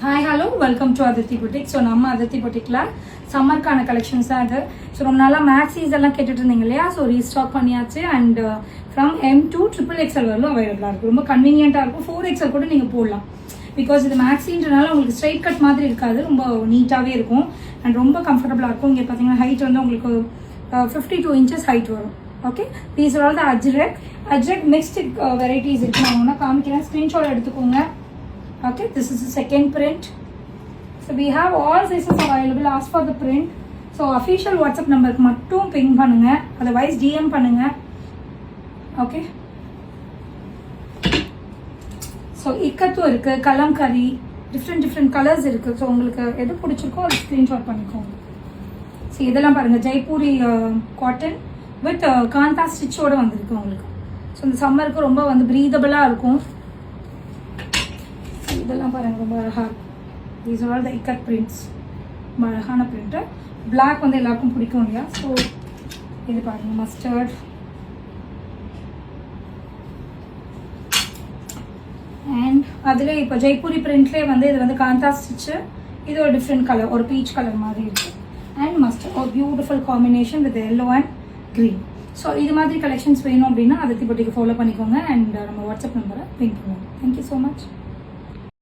Hi hello welcome to Aditi boutique. So நம்ம Aditi பொட்டிக்கில் சம்மருக்கான collections தான் இது. ஸோ ரொம்ப நாளாக மேக்ஸீஸ் எல்லாம் கேட்டுட்டு இருந்தீங்க இல்லையா? ஸோ ரீஸ்டாக் பண்ணியாச்சு. And from M to XXL வரலும் அவைலபிளாக இருக்கும். ரொம்ப கன்வீனியண்ட்டாக இருக்கும். 4XL கூட நீங்கள் போடலாம். பிகாஸ் இது மேக்ஸின்றனால உங்களுக்கு ஸ்ட்ரைட் கட் மாதிரி இருக்காது, ரொம்ப நீட்டாகவே இருக்கும் அண்ட் ரொம்ப கம்ஃபர்டபுளாக இருக்கும். இங்கே பார்த்தீங்கன்னா ஹைட் வந்து உங்களுக்கு 52 inches ஹைட் வரும். Okay, these are all the Ajrakh mixed varieties இருக்கு. நான் ஒன்றா காமிக்கிறேன், ஸ்க்ரீன்ஷாட் எடுத்துக்கோங்க. Okay, this is the second print. So we have all sizes available. Ask for the print. So official WhatsApp number mattum ping பண்ணுங்க, otherwise DM பண்ணுங்க. Okay. So ikathu இருக்கு, kalamkari, different colors இருக்கு. So உங்களுக்கு எது பிடிச்சிருக்கோ அது screenshot பண்ணிக்கோங்க. So இதெல்லாம் பாருங்க, ஜெய்ப்பூரி காட்டன் வித் காந்தா ஸ்டிச்சோட வந்திருக்கு உங்களுக்கு. ஸோ இந்த சம்மருக்கு ரொம்ப வந்து ப்ரீதபிளாக இருக்கும். இதெல்லாம் பாருங்க, ரொம்ப அழகாக இருக்கும். These are all the ikat prints. ரொம்ப அழகான பிரிண்ட்டு. பிளாக் வந்து எல்லாருக்கும் பிடிக்கும் இல்லையா? ஸோ இது பாருங்க, மஸ்டர்ட் அண்ட் அதில் இப்போ ஜெய்ப்பூரி பிரிண்ட்லேயே வந்து இது வந்து காந்தா ஸ்டிச்சு. இது ஒரு டிஃப்ரெண்ட் கலர், ஒரு பீச் கலர் மாதிரி இருக்குது. அண்ட் மஸ்டர்ட் ஒரு beautiful combination with yellow and green. So இது மாதிரி கலெக்ஷன்ஸ் வேணும் அப்படின்னா அதித்தி பொட்டிக்கு ஃபாலோ பண்ணிக்கோங்க. அண்ட் நம்ம வாட்ஸ்அப் நம்பரை பின் பண்ணுவோம். Thank you so much.